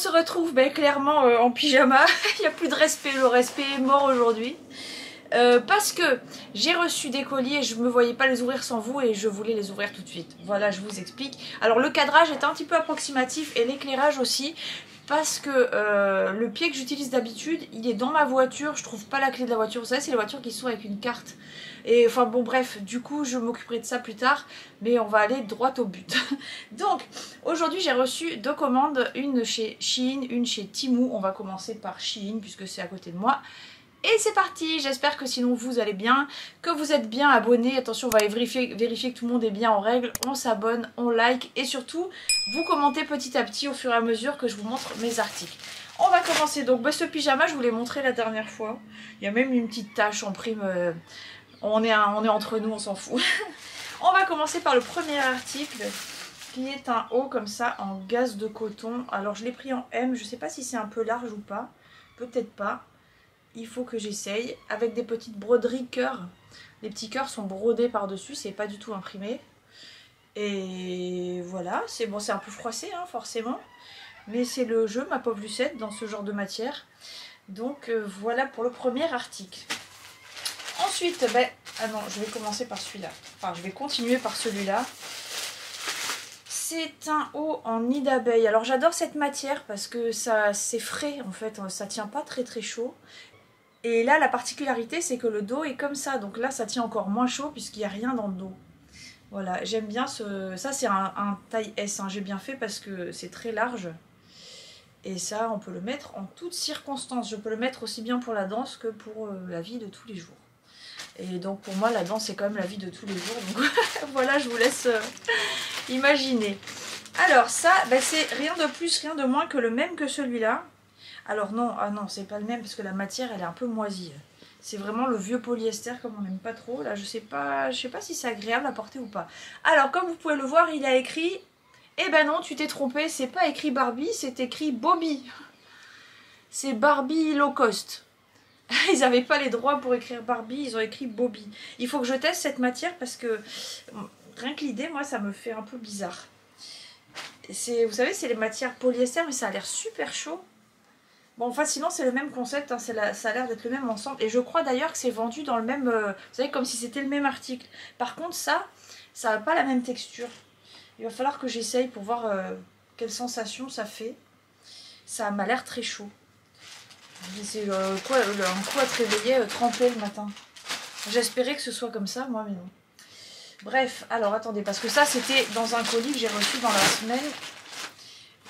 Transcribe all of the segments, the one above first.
se retrouve clairement en pyjama. Il n'y a plus de respect, le respect est mort aujourd'hui. Parce que j'ai reçu des colis et je me voyais pas les ouvrir sans vous et je voulais les ouvrir tout de suite. Voilà, je vous explique. Alors le cadrage est un petit peu approximatif et l'éclairage aussi. Parce que le pied que j'utilise d'habitude, il est dans ma voiture, je trouve pas la clé de la voiture. Vous savez, c'est les voitures qui sont avec une carte. Et enfin bon bref, du coup je m'occuperai de ça plus tard, mais on va aller droit au but. Donc aujourd'hui j'ai reçu 2 commandes, une chez Shein, une chez Temu. On va commencer par Shein puisque c'est à côté de moi. Et c'est parti, j'espère que sinon vous allez bien, que vous êtes bien abonnés. Attention, on va vérifier que tout le monde est bien en règle. On s'abonne, on like et surtout, vous commentez petit à petit au fur et à mesure que je vous montre mes articles. On va commencer donc, ce pyjama, je vous l'ai montré la dernière fois. Il y a même une petite tache en prime, on est entre nous, on s'en fout. On va commencer par le premier article qui est un haut comme ça en gaze de coton. Alors je l'ai pris en M, je sais pas si c'est un peu large ou pas, peut-être pas. Il faut que j'essaye avec des petites broderies cœurs. Les petits cœurs sont brodés par-dessus, c'est pas du tout imprimé. Et voilà, c'est bon, c'est un peu froissé hein, forcément. Mais c'est le jeu, ma pauvre Lucette, dans ce genre de matière. Donc voilà pour le premier article. Ensuite, ah non, je vais commencer par celui-là. Enfin, je vais continuer par celui-là. C'est un haut en nid d'abeille. Alors j'adore cette matière parce que ça c'est frais en fait, ça tient pas très très chaud. Et là la particularité c'est que le dos est comme ça, donc là ça tient encore moins chaud puisqu'il n'y a rien dans le dos. Voilà, j'aime bien ce... Ça c'est un taille S, hein. J'ai bien fait parce que c'est très large. Et ça on peut le mettre en toutes circonstances. Je peux le mettre aussi bien pour la danse que pour la vie de tous les jours. Et donc pour moi la danse c'est quand même la vie de tous les jours. Donc voilà, je vous laisse imaginer. Alors ça, c'est rien de plus, rien de moins que le même que celui-là. Alors non, ah non, c'est pas le même parce que la matière elle est un peu moisie. C'est vraiment le vieux polyester comme on n'aime pas trop. Là je sais pas si c'est agréable à porter ou pas. Alors comme vous pouvez le voir, il a écrit... Eh ben non, tu t'es trompé, c'est pas écrit Barbie, c'est écrit Bobby. C'est Barbie low cost. Ils n'avaient pas les droits pour écrire Barbie, ils ont écrit Bobby. Il faut que je teste cette matière parce que rien que l'idée, moi ça me fait un peu bizarre. Vous savez, c'est les matières polyester, mais ça a l'air super chaud. Bon, enfin, sinon, c'est le même concept, hein, ça a l'air d'être le même ensemble. Et je crois d'ailleurs que c'est vendu dans le même... vous savez, comme si c'était le même article. Par contre, ça n'a pas la même texture. Il va falloir que j'essaye pour voir quelle sensation ça fait. Ça m'a l'air très chaud. C'est un coup à te réveiller trempé le matin. J'espérais que ce soit comme ça, moi, mais non. Bref, alors attendez, parce que ça, c'était dans un colis que j'ai reçu dans la semaine.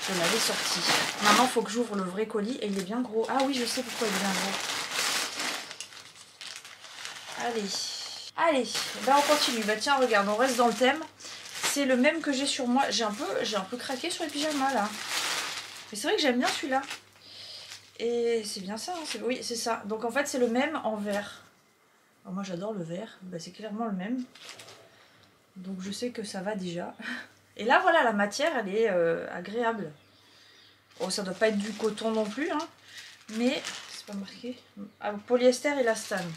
Je l'avais sorti. Maintenant, il faut que j'ouvre le vrai colis et il est bien gros. Ah oui, je sais pourquoi il est bien gros. Allez, on continue. Tiens, regarde, on reste dans le thème. C'est le même que j'ai sur moi. J'ai un peu craqué sur les pyjamas là. Mais c'est vrai que j'aime bien celui-là. Et c'est bien ça, hein, oui, c'est ça. Donc en fait, c'est le même en vert. Alors, moi, j'adore le vert. C'est clairement le même. Donc je sais que ça va déjà. Et là voilà, la matière elle est agréable. Oh, ça doit pas être du coton non plus, hein, mais c'est pas marqué. Ah, polyester et élastane.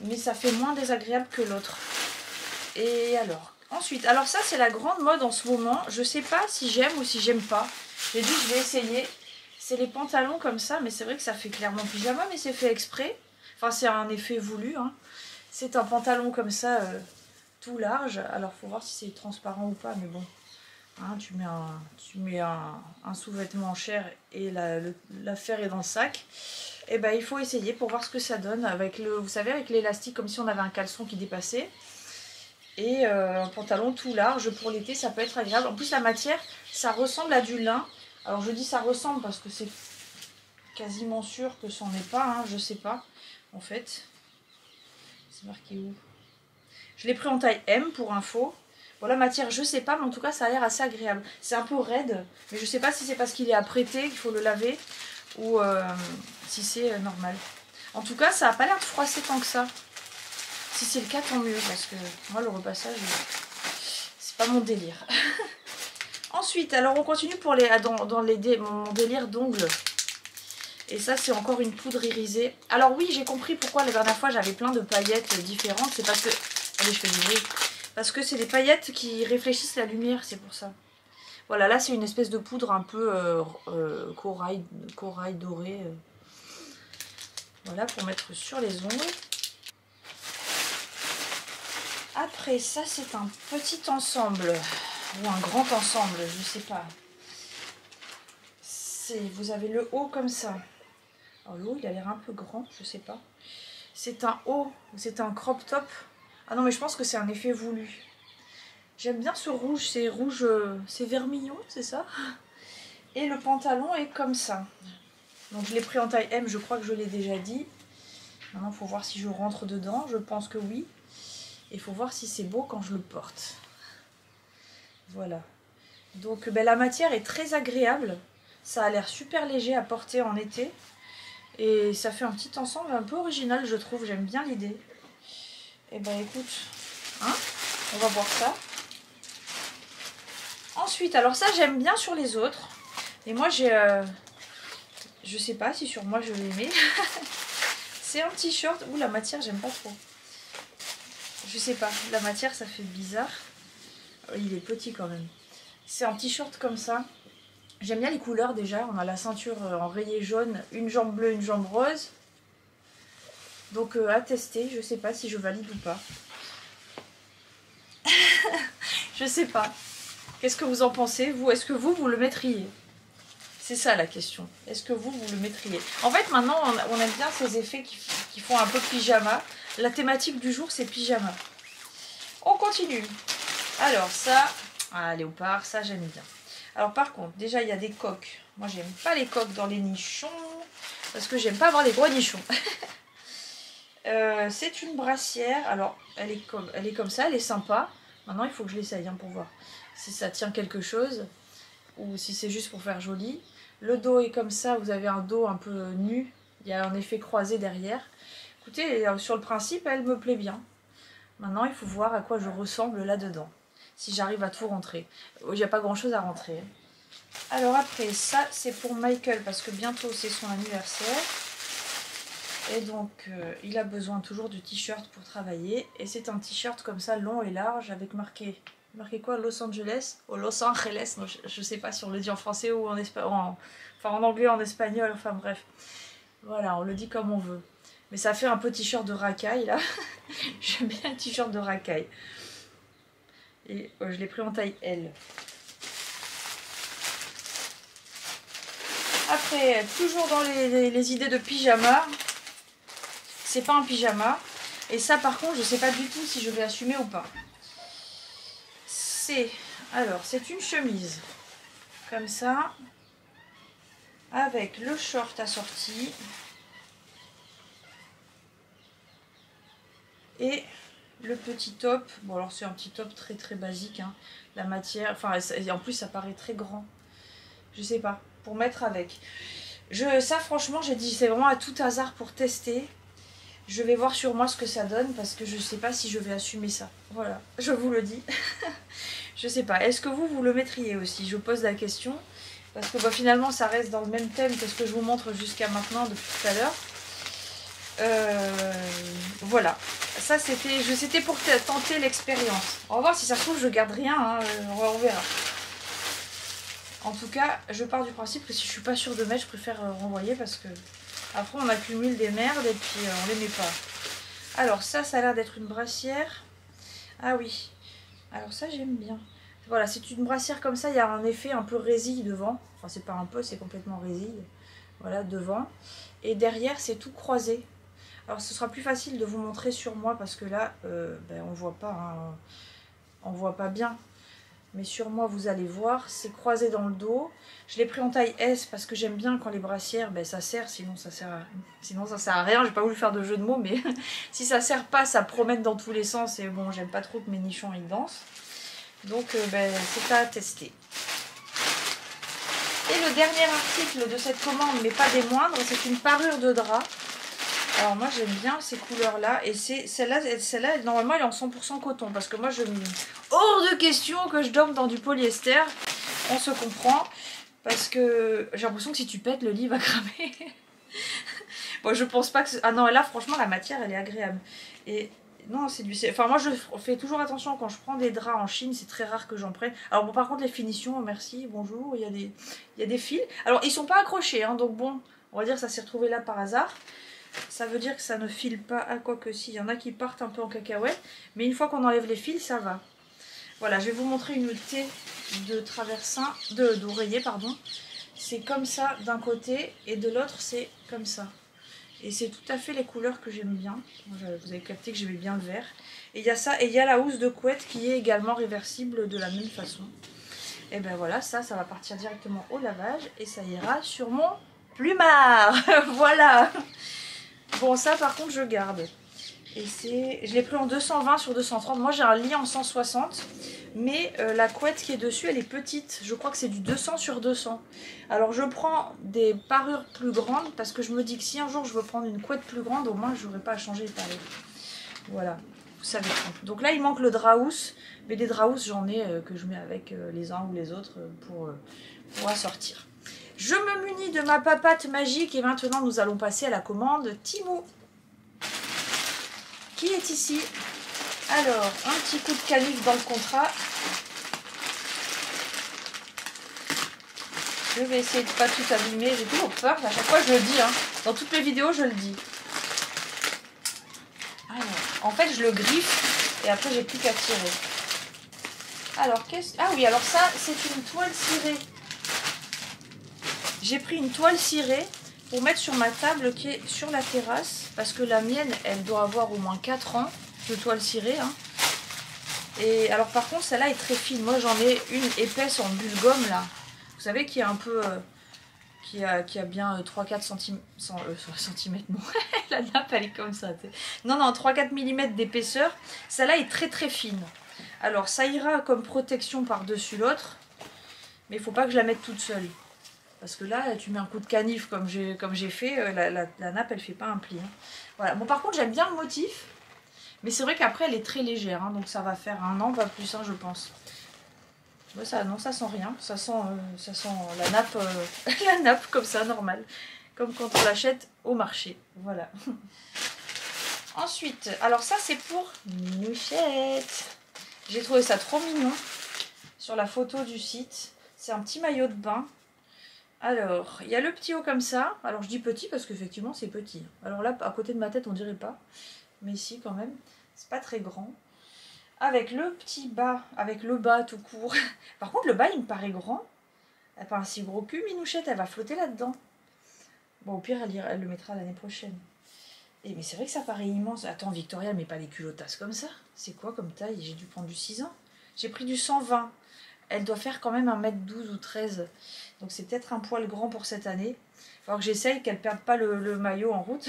Mais ça fait moins désagréable que l'autre. Et alors, ensuite, alors ça c'est la grande mode en ce moment. Je sais pas si j'aime ou si j'aime pas. J'ai dit je vais essayer. C'est les pantalons comme ça, mais c'est vrai que ça fait clairement pyjama, mais c'est fait exprès. Enfin c'est un effet voulu, hein. C'est un pantalon comme ça, tout large. Alors, faut voir si c'est transparent ou pas, mais bon. Hein, tu mets un sous-vêtement en chair et l'affaire est dans le sac. Et il faut essayer pour voir ce que ça donne. Avec vous savez, avec l'élastique, comme si on avait un caleçon qui dépassait. Et un pantalon tout large pour l'été, ça peut être agréable. En plus, la matière, ça ressemble à du lin. Alors, je dis ça ressemble parce que c'est quasiment sûr que ça n'en est pas. Hein, je sais pas, en fait. C'est marqué où? Je l'ai pris en taille M pour info. Bon, la matière, je sais pas, mais en tout cas, ça a l'air assez agréable. C'est un peu raide, mais je sais pas si c'est parce qu'il est apprêté, qu'il faut le laver, ou si c'est normal. En tout cas, ça n'a pas l'air de froisser tant que ça. Si c'est le cas, tant mieux, parce que moi, le repassage, c'est pas mon délire. Ensuite, alors on continue pour mon délire d'ongles. Et ça, c'est encore une poudre irisée. Alors oui, j'ai compris pourquoi la dernière fois, j'avais plein de paillettes différentes. C'est parce que... Allez, je fais du bruit. Parce que c'est des paillettes qui réfléchissent la lumière, c'est pour ça. Voilà, là c'est une espèce de poudre un peu corail doré. Voilà, pour mettre sur les ongles. Après, ça c'est un petit ensemble, ou un grand ensemble, je sais pas. Vous avez le haut comme ça. Alors le haut il a l'air un peu grand, je sais pas. C'est un haut, c'est un crop top. Ah non mais je pense que c'est un effet voulu. J'aime bien ce rouge, c'est vermillon, c'est ça? Et le pantalon est comme ça. Donc je l'ai pris en taille M, je crois que je l'ai déjà dit. Maintenant il faut voir si je rentre dedans, je pense que oui. Et il faut voir si c'est beau quand je le porte. Voilà. Donc ben, la matière est très agréable. Ça a l'air super léger à porter en été. Et ça fait un petit ensemble un peu original, je trouve. J'aime bien l'idée. Et ben écoute, hein, on va voir ça. Ensuite, alors ça j'aime bien sur les autres. Et moi j'ai... je sais pas si sur moi je l'aimais. C'est un t-shirt. Ouh, la matière j'aime pas trop. Je sais pas, la matière ça fait bizarre. Il est petit quand même. C'est un t-shirt comme ça. J'aime bien les couleurs déjà. On a la ceinture en rayé jaune, une jambe bleue, une jambe rose. Donc à tester, je sais pas si je valide ou pas. Je sais pas. Qu'est-ce que vous en pensez, vous? Est-ce que vous le mettriez? C'est ça la question. Est-ce que vous le mettriez? En fait maintenant on aime bien ces effets qui font un peu pyjama. La thématique du jour c'est pyjama. On continue. Alors ça, ah, léopard, ça j'aime bien. Alors par contre, déjà il y a des coques. Moi j'aime pas les coques dans les nichons. Parce que j'aime pas avoir des gros nichons. C'est une brassière. Alors elle est comme ça, elle est sympa. Maintenant il faut que je l'essaye hein, pour voir si ça tient quelque chose. Ou si c'est juste pour faire joli. Le dos est comme ça, vous avez un dos un peu nu. Il y a un effet croisé derrière. Écoutez, sur le principe, elle me plaît bien. Maintenant il faut voir à quoi je ressemble là-dedans. Si j'arrive à tout rentrer. Il n'y a pas grand chose à rentrer. Alors après, ça c'est pour Michael parce que bientôt c'est son anniversaire. Et donc il a besoin toujours de t-shirt pour travailler. Et c'est un t-shirt comme ça long et large avec marqué quoi? Los Angeles? Oh, Los Angeles, non, je sais pas si on le dit en français ou en anglais, en espagnol, enfin bref. Voilà, on le dit comme on veut. Mais ça fait un peu t-shirt de racaille là. J'aime bien un t-shirt de racaille. Et je l'ai pris en taille L. Après, toujours dans les idées de pyjama. C'est pas un pyjama. Et ça par contre, je sais pas du tout si je vais assumer ou pas. C'est une chemise. Comme ça. Avec le short assorti. Et le petit top. Bon alors c'est un petit top très très basique. Hein. La matière, enfin en plus ça paraît très grand. Je sais pas. Pour mettre avec. Ça franchement j'ai dit c'est vraiment à tout hasard pour tester. Je vais voir sur moi ce que ça donne parce que je sais pas si je vais assumer ça. Voilà, je vous le dis. Je sais pas. Est-ce que vous le mettriez aussi? Je pose la question. Parce que bah, finalement ça reste dans le même thème que ce que je vous montre jusqu'à maintenant depuis tout à l'heure. Voilà. Ça c'était pour tenter l'expérience. On va voir si ça se trouve je garde rien. Hein. On verra. En tout cas, je pars du principe que si je suis pas sûre de mettre, je préfère renvoyer parce que après on accumule des merdes et puis on les met pas. Alors ça a l'air d'être une brassière. Ah oui. Alors ça j'aime bien. Voilà, c'est une brassière comme ça, il y a un effet un peu résille devant. Enfin c'est pas un peu, c'est complètement résille. Voilà, devant. Et derrière c'est tout croisé. Alors ce sera plus facile de vous montrer sur moi parce que là, on voit pas. Hein, on voit pas bien. Mais sur moi vous allez voir, c'est croisé dans le dos. Je l'ai pris en taille S parce que j'aime bien quand les brassières, ça sert, sinon ça sert à rien. J'ai pas voulu faire de jeu de mots, mais si ça sert pas, ça promène dans tous les sens. Et bon, j'aime pas trop que mes nichons ils dansent. Donc c'est à tester. Et le dernier article de cette commande, mais pas des moindres, c'est une parure de drap. Alors moi j'aime bien ces couleurs là et celle-là normalement elle est en 100% coton parce que moi je hors de question que je dorme dans du polyester, on se comprend parce que j'ai l'impression que si tu pètes le lit va cramer. Bon je pense pas que... Ah non là franchement la matière elle est agréable et Non, c'est du... Enfin, moi, je fais toujours attention quand je prends des draps en Chine. C'est très rare que j'en prenne. Alors, bon, par contre, les finitions, merci, bonjour. Il y a des fils. Alors, ils sont pas accrochés, hein, donc bon, on va dire que ça s'est retrouvé là par hasard. Ça veut dire que ça ne file pas. À quoi que si, il y en a qui partent un peu en cacahuète. Mais une fois qu'on enlève les fils, ça va. Voilà, je vais vous montrer une unité de traversin, d'oreiller, pardon. C'est comme ça d'un côté et de l'autre, c'est comme ça. Et c'est tout à fait les couleurs que j'aime bien. Vous avez capté que j'aimais bien le vert. Et il y a ça, et il y a la housse de couette qui est également réversible de la même façon. Et ben voilà, ça va partir directement au lavage et ça ira sur mon plumard. Voilà. Bon, ça par contre je garde. Et je l'ai pris en 220 sur 230. Moi j'ai un lit en 160. Mais la couette qui est dessus elle est petite. Je crois que c'est du 200 sur 200. Alors je prends des parures plus grandes. Parce que je me dis que si un jour je veux prendre une couette plus grande, au moins je n'aurai pas à changer les parures. Voilà, vous savez tout. Donc là il manque le drap housse. Mais des draps housse j'en ai que je mets avec les uns ou les autres pour assortir. Je me munis de ma papate magique. Et maintenant nous allons passer à la commande Temu. Qui est ici? Alors, un petit coup de canif dans le contrat. Je vais essayer de ne pas tout abîmer. J'ai toujours peur. À chaque fois, je le dis. Hein. Dans toutes mes vidéos, je le dis. Alors, en fait, je le griffe. Et après, j'ai plus qu'à tirer. Alors, qu'est-ce... Ah oui, alors ça, c'est une toile cirée. J'ai pris une toile cirée pour mettre sur ma table qui est sur la terrasse. Parce que la mienne, elle doit avoir au moins 4 ans de toile cirée. Hein. Et alors par contre, celle-là est très fine. Moi, j'en ai une épaisse en bulle gomme, là. Vous savez, qui est un peu... qui a bien 3-4 cm... centimètres, non. La nappe, elle est comme ça. T'sais. Non, 3-4 mm d'épaisseur. Celle-là est très très fine. Alors, ça ira comme protection par-dessus l'autre. Mais il ne faut pas que je la mette toute seule. Parce que là, tu mets un coup de canif comme j'ai fait, la nappe, elle fait pas un pli. Hein. Voilà. Bon, par contre, j'aime bien le motif. Mais c'est vrai qu'après, elle est très légère. Hein, donc, ça va faire 1 an, pas plus, hein, je pense. Ouais, non, ça sent rien. Ça sent la nappe, la nappe comme ça, normal. Comme quand on l'achète au marché. Voilà. Ensuite, alors ça, c'est pour Minouchette. J'ai trouvé ça trop mignon sur la photo du site. C'est un petit maillot de bain. Alors, il y a le petit haut comme ça. Alors, je dis petit parce qu'effectivement, c'est petit. Alors là, à côté de ma tête, on dirait pas. Mais si, quand même. C'est pas très grand. Avec le petit bas, avec le bas tout court. Par contre, le bas, il me paraît grand. Elle n'a pas un si gros cul, Minouchette. Elle va flotter là-dedans. Bon, au pire, elle le mettra l'année prochaine. Et mais c'est vrai que ça paraît immense. Attends, Victoria, elle met pas les culottasses comme ça. C'est quoi comme taille? J'ai dû prendre du 6 ans. J'ai pris du 120. Elle doit faire quand même 1m12 ou 13. Donc c'est peut-être un poil grand pour cette année. Il va falloir que j'essaye qu'elle ne perde pas le maillot en route.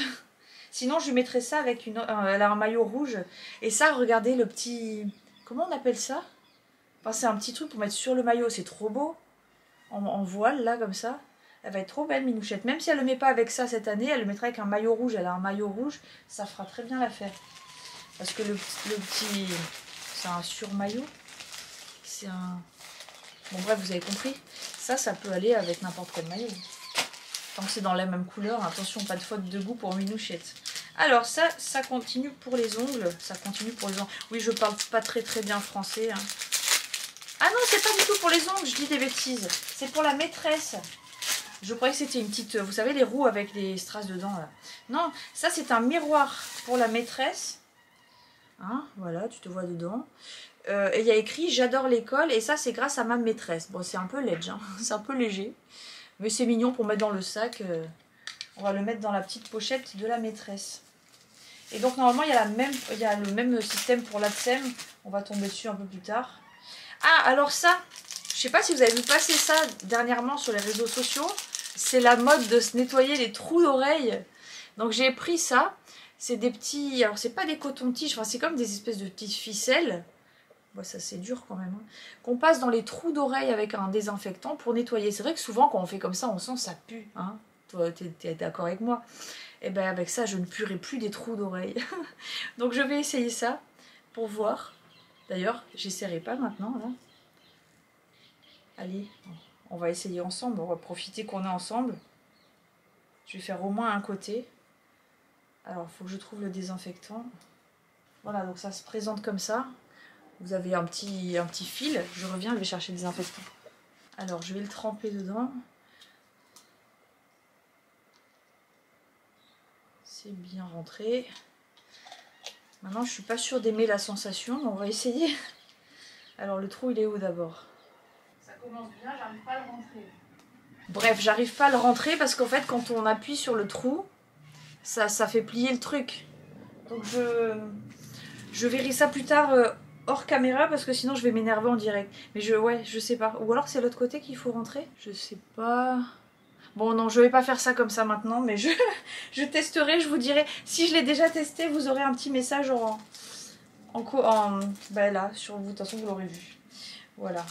Sinon je lui mettrai ça avec elle a un maillot rouge. Et ça, regardez le petit... Comment on appelle ça? Enfin, c'est un petit truc pour mettre sur le maillot. C'est trop beau. En voile là comme ça. Elle va être trop belle, Minouchette. Même si elle ne le met pas avec ça cette année, elle le mettra avec un maillot rouge. Elle a un maillot rouge. Ça fera très bien l'affaire. Parce que le petit... C'est un surmaillot. C'est un... Bon bref, vous avez compris. Ça peut aller avec n'importe quel maillot. Tant que c'est dans la même couleur, attention, pas de faute de goût pour Minouchette. Alors ça continue pour les ongles. Ça continue pour les ongles. Oui, je parle pas très bien français. Hein. Ah non, c'est pas du tout pour les ongles, je dis des bêtises. C'est pour la maîtresse. Je croyais que c'était une petite... Vous savez, les roues avec les strass dedans, là. Non, ça c'est un miroir pour la maîtresse. Hein, voilà, tu te vois dedans. Et il y a écrit « J'adore l'école » et ça c'est grâce à ma maîtresse. Bon, c'est un peu ledge, hein. C'est un peu léger. Mais c'est mignon pour mettre dans le sac. On va le mettre dans la petite pochette de la maîtresse. Et donc normalement il y a le même système pour l'ADSEM. On va tomber dessus un peu plus tard. Ah, alors ça, je sais pas si vous avez vu passer ça dernièrement sur les réseaux sociaux. C'est la mode de se nettoyer les trous d'oreilles. Donc j'ai pris ça. C'est des petits... Alors c'est pas des cotons-tiges, enfin, c'est comme des espèces de petites ficelles. Bon, ça c'est dur quand même. Hein. Qu'on passe dans les trous d'oreilles avec un désinfectant pour nettoyer. C'est vrai que souvent quand on fait comme ça, on sent ça pue. Hein. Toi, t'es d'accord avec moi? Et bien avec ça, je ne puerai plus des trous d'oreilles. Donc je vais essayer ça pour voir. D'ailleurs, j'essaierai pas maintenant. Là. Allez, on va essayer ensemble. On va profiter qu'on est ensemble. Je vais faire au moins un côté. Alors, il faut que je trouve le désinfectant. Voilà, donc ça se présente comme ça. Vous avez un petit fil. Je reviens, je vais chercher le désinfectant. Alors, je vais le tremper dedans. C'est bien rentré. Maintenant, je suis pas sûre d'aimer la sensation, mais on va essayer. Alors, le trou, il est où d'abord? Ça commence bien, j'arrive pas à le rentrer. Bref, j'arrive pas à le rentrer parce qu'en fait, quand on appuie sur le trou, ça fait plier le truc. Donc, je verrai ça plus tard hors caméra parce que sinon, je vais m'énerver en direct. Mais ouais, je sais pas. Ou alors, c'est l'autre côté qu'il faut rentrer? Je sais pas... Bon non, je vais pas faire ça comme ça maintenant, mais je testerai, je vous dirai. Si je l'ai déjà testé, vous aurez un petit message ben là, sur vous, de toute façon vous l'aurez vu. Voilà.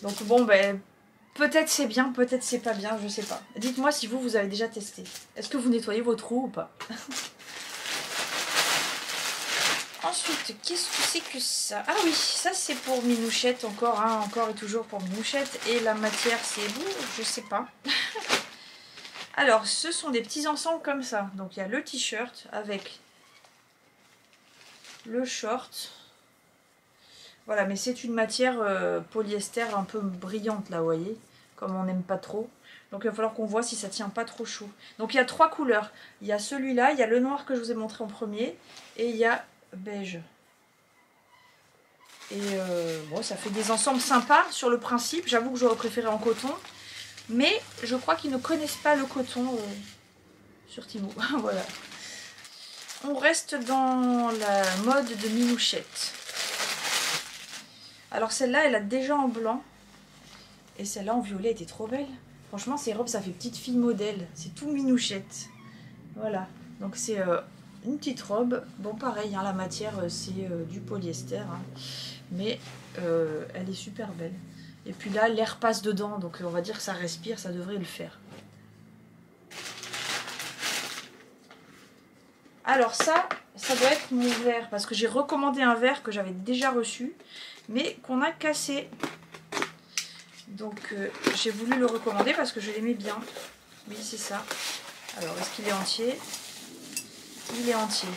Donc bon, ben peut-être c'est bien, peut-être c'est pas bien, je sais pas. Dites-moi si vous avez déjà testé. Est-ce que vous nettoyez vos trous ou pas? Ensuite, qu'est-ce que c'est que ça? Ah oui, ça c'est pour Minouchette encore, hein, encore et toujours pour Minouchette. Et la matière c'est vous, je sais pas. Alors, ce sont des petits ensembles comme ça. Donc, il y a le t-shirt avec le short. Voilà, mais c'est une matière polyester un peu brillante, là, vous voyez. Comme on n'aime pas trop. Donc, il va falloir qu'on voit si ça tient pas trop chaud. Donc, il y a 3 couleurs. Il y a celui-là, il y a le noir que je vous ai montré en premier. Et il y a beige. Et bon, ça fait des ensembles sympas sur le principe. J'avoue que j'aurais préféré en coton. Mais je crois qu'ils ne connaissent pas le coton sur Temu. Voilà. On reste dans la mode de Minouchette. Alors celle-là, elle a déjà en blanc. Et celle-là en violet était trop belle. Franchement, ces robes, ça fait petite fille modèle. C'est tout Minouchette. Voilà. Donc c'est une petite robe. Bon, pareil, hein, la matière, c'est du polyester. Hein. Mais elle est super belle. Et puis là, l'air passe dedans, donc on va dire que ça respire, ça devrait le faire. Alors ça doit être mon verre, parce que j'ai recommandé un verre que j'avais déjà reçu, mais qu'on a cassé. Donc j'ai voulu le recommander parce que je l'aimais bien. Oui, c'est ça. Alors, est-ce qu'il est entier? Il est entier.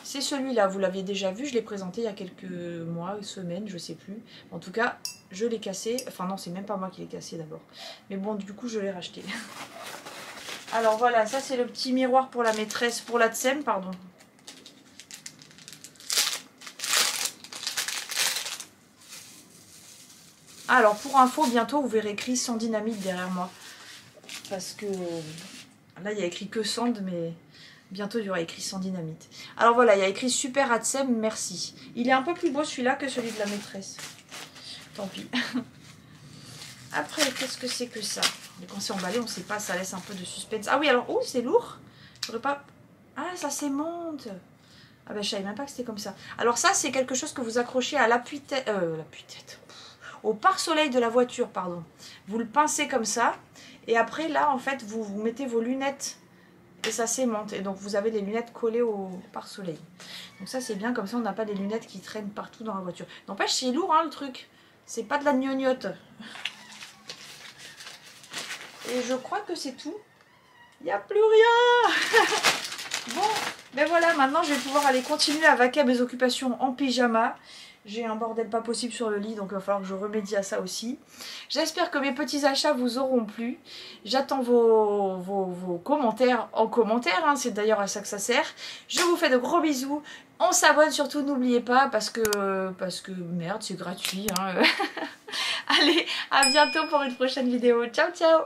C'est celui-là, vous l'aviez déjà vu, je l'ai présenté il y a quelques mois, semaines, je sais plus. En tout cas, je l'ai cassé. Enfin non, c'est même pas moi qui l'ai cassé d'abord. Mais bon, du coup, je l'ai racheté. Alors voilà, ça c'est le petit miroir pour la maîtresse, pour la tsem, pardon. Alors pour info, bientôt vous verrez écrit sans dynamite derrière moi. Parce que là, il y a écrit que sand, mais... Bientôt, il y aura écrit sans dynamite. Alors voilà, il y a écrit super Adsem, merci. Il est un peu plus beau celui-là que celui de la maîtresse. Tant pis. Après, qu'est-ce que c'est que ça? Mais quand c'est emballé, on ne sait pas, ça laisse un peu de suspense. Ah oui, alors, oh, c'est lourd. J'aurais pas... Ah, ça s'aimonte. Ah ben, je savais même pas que c'était comme ça. Alors ça, c'est quelque chose que vous accrochez à l'appui-tête... l'appui-tête. Au pare-soleil de la voiture, pardon. Vous le pincez comme ça. Et après, là, en fait, vous mettez vos lunettes... Et ça s'aimante. Et donc vous avez les lunettes collées au pare-soleil. Donc ça c'est bien, comme ça on n'a pas des lunettes qui traînent partout dans la voiture. N'empêche, c'est lourd hein, le truc. C'est pas de la gnognotte. Et je crois que c'est tout. Il n'y a plus rien. Bon, ben voilà, maintenant je vais pouvoir aller continuer à vaquer à mes occupations en pyjama. J'ai un bordel pas possible sur le lit, donc il va falloir que je remédie à ça aussi. J'espère que mes petits achats vous auront plu. J'attends vos commentaires en commentaire, hein, c'est d'ailleurs à ça que ça sert. Je vous fais de gros bisous. On s'abonne surtout, n'oubliez pas, parce que merde, c'est gratuit. Hein. Allez, à bientôt pour une prochaine vidéo. Ciao, ciao!